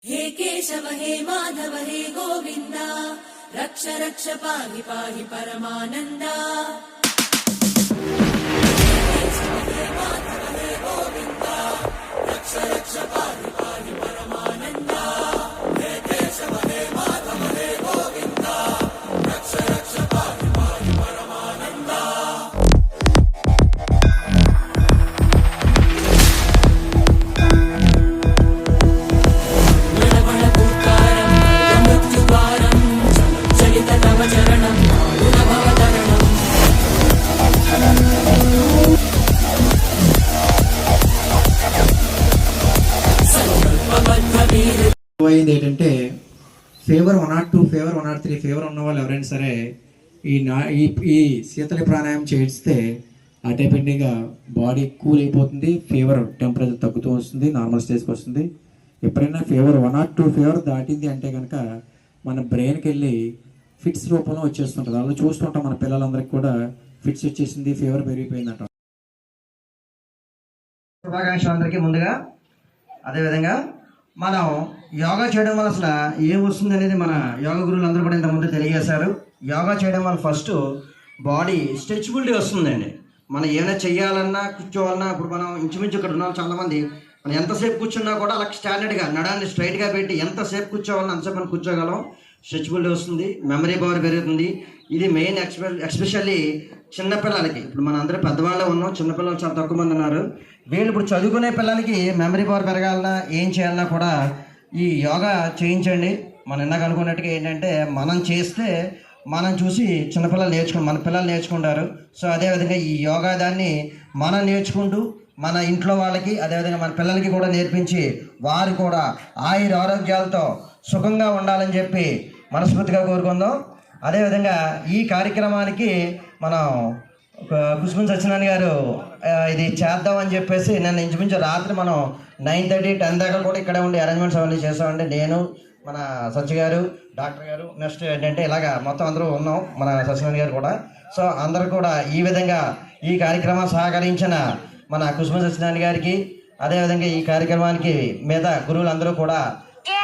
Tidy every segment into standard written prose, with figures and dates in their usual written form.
हे केशव हे माधव हे गोविंद रक्ष रक्ष पाहि पाहि परमानंदा। అయింది ఏంటంటే ఫీవర్ 102 ఫీవర్ 103 ఫీవర్ ఉన్న వాళ్ళు ఎవరైనా సరే ఈ శీతలి ప్రాణాయామం చేస్తే ఆటోమేటిక్గా బాడీ కూల్ అయిపోతుంది, ఫీవర్ టెంపరేచర్ తగ్గుతూ వస్తుంది, నార్మల్ స్టేజ్కి వస్తుంది. ఎప్పుడైనా ఫీవర్ 102 ఫీవర్ దాటింది అంటే కనుక మన బ్రెయిన్కి వెళ్ళి ఫిట్స్ రూపంలో వచ్చేస్తుంటుంది. అలా చూస్తుంటాం మన పిల్లలందరికీ కూడా ఫిట్స్ వచ్చేసింది, ఫీవర్ పెరిగిపోయిందంట. శుభాకాంక్షలు అందరికీ ముందుగా. అదేవిధంగా మనం యోగా చేయడం వల్ల అసలు ఏం వస్తుంది అనేది మన యోగా గురువులు అందరూ కూడా ఇంతకుముందు తెలియజేశారు. యోగా చేయడం వల్ల ఫస్ట్ బాడీ స్ట్రెచబిలిటీ వస్తుందండి. మనం ఏమైనా చెయ్యాలన్నా కూర్చోవాలన్నా, ఇప్పుడు మనం ఇంచుమించు ఇక్కడ ఉన్న చాలామంది మనం ఎంతసేపు కూర్చున్నా కూడా అలా స్టాండర్డ్గా నడాన్ని స్ట్రైట్గా పెట్టి ఎంతసేపు కూర్చోవాలన్నా అంతసేపు మనం కూర్చోగలం. స్ట్రెచబిలిటీ వస్తుంది, మెమరీ పవర్ పెరుగుతుంది. ఇది మెయిన్ ఎస్పెషల్లీ చిన్నపిల్లలకి. ఇప్పుడు మన అందరూ పెద్దవాళ్ళే ఉన్నాం, చిన్నపిల్లలు చాలా తక్కువ మంది ఉన్నారు. వీళ్ళు ఇప్పుడు చదువుకునే పిల్లలకి మెమరీ పవర్ పెరగాలన్నా ఏం చేయాలన్నా కూడా ఈ యోగా చేయించండి. మనం ఇందాక అనుకున్నట్టుగా ఏంటంటే మనం చేస్తే మనం చూసి చిన్నపిల్లలు మన పిల్లలు నేర్చుకుంటారు. సో అదేవిధంగా ఈ యోగా దాన్ని మనం నేర్చుకుంటూ మన ఇంట్లో వాళ్ళకి అదేవిధంగా మన పిల్లలకి కూడా నేర్పించి వారు కూడా ఆరోగ్యాలతో సుఖంగా ఉండాలని చెప్పి మనస్ఫూర్తిగా కోరుకుందాం. అదేవిధంగా ఈ కార్యక్రమానికి మనం కుసుమన్ సత్యనారాయణ గారు ఇది చేద్దామని చెప్పేసి నన్ను ఇంచుమించు రాత్రి మనం 9:30, 10 దాకా కూడా ఇక్కడే ఉండి అరేంజ్మెంట్స్ అవన్నీ చేసామండి. నేను, మన సత్య గారు, డాక్టర్ గారు, నెక్స్ట్ ఏంటంటే ఇలాగా మొత్తం అందరూ ఉన్నాం, మన సత్యనారాయణ గారు కూడా. సో అందరూ కూడా ఈ విధంగా ఈ కార్యక్రమం సహకరించిన మన కుసుమన్ సత్యనారాయణ గారికి, అదేవిధంగా ఈ కార్యక్రమానికి మీద గురువులందరూ కూడా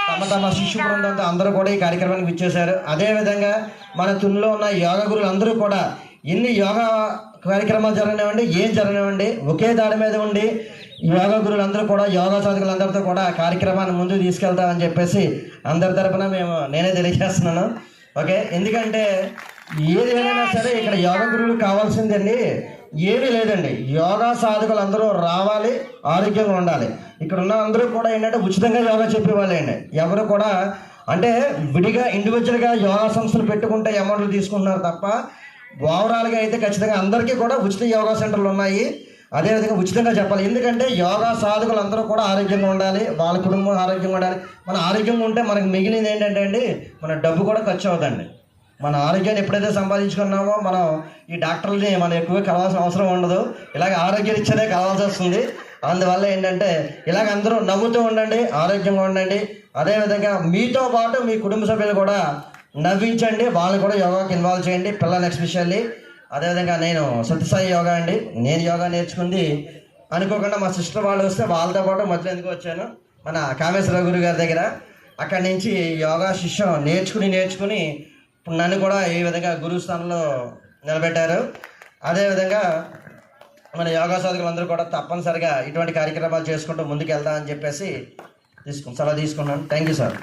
తమ తమ శిష్యు బృందంతో అందరూ కూడా ఈ కార్యక్రమానికి ఇచ్చేశారు. అదేవిధంగా మన తునిలో ఉన్న యోగా గురువులు అందరూ కూడా ఎన్ని యోగా కార్యక్రమాలు జరగనివ్వండి, ఏం జరగనివ్వండి, ఒకే దాడి మీద ఉండి యోగా గురువులు అందరూ కూడా యోగా సాధకులందరితో కూడా కార్యక్రమాన్ని ముందుకు తీసుకెళ్తామని చెప్పేసి అందరి తరఫున నేనే తెలియజేస్తున్నాను. ఓకే, ఎందుకంటే ఏది ఏదైనా సరే ఇక్కడ యోగా గురువులు కావాల్సిందండి ఏమీ లేదండి. యోగా సాధకులు అందరూ రావాలి, ఆరోగ్యంగా ఉండాలి. ఇక్కడ ఉన్న అందరూ కూడా ఏంటంటే ఉచితంగా యోగా చెప్పేవాళ్ళండి. ఎవరు కూడా అంటే విడిగా ఇండివిజువల్గా యోగా సంస్థలు పెట్టుకుంటే అమౌంట్లు తీసుకుంటున్నారు తప్ప ఓవరాల్గా అయితే ఖచ్చితంగా అందరికీ కూడా ఉచిత యోగా సెంటర్లు ఉన్నాయి. అదేవిధంగా ఉచితంగా చెప్పాలి. ఎందుకంటే యోగా సాధకులు అందరూ కూడా ఆరోగ్యంగా ఉండాలి, వాళ్ళ కుటుంబం ఆరోగ్యంగా ఉండాలి. మన ఆరోగ్యంగా ఉంటే మనకు మిగిలింది ఏంటంటే అండి మన డబ్బు కూడా ఖర్చు అవుతుందండి. మన ఆరోగ్యాన్ని ఎప్పుడైతే సంపాదించుకున్నామో మనం ఈ డాక్టర్లని మనం ఎక్కువ కలవాల్సిన అవసరం ఉండదు. ఇలాగ ఆరోగ్య రీత్యానే కలవాల్సి వస్తుంది. అందువల్ల ఏంటంటే ఇలాగ అందరూ నవ్వుతూ ఉండండి, ఆరోగ్యంగా ఉండండి. అదేవిధంగా మీతో పాటు మీ కుటుంబ సభ్యులు కూడా నవ్వించండి, వాళ్ళని కూడా యోగాకి ఇన్వాల్వ్ చేయండి, పిల్లలు ఎస్పెషల్లీ. అదేవిధంగా నేను సత్యసాయి యోగా అండి, నేను యోగా నేర్చుకుంది అనుకోకుండా మా సిస్టర్ వాళ్ళు వస్తే వాళ్ళతో పాటు మధ్యలో ఎందుకు వచ్చాను మన కామేశ్వర గురు గారి దగ్గర. అక్కడి నుంచి యోగా శిష్యం నేర్చుకుని నన్ను కూడా ఈ విధంగా గురువు స్థానంలో నిలబెట్టారు. అదేవిధంగా మన యోగా సాధకులందరూ కూడా తప్పనిసరిగా ఇటువంటి కార్యక్రమాలు చేసుకుంటూ ముందుకు వెళ్దామని చెప్పేసి సెలవు తీసుకున్నాను. Thank you sir.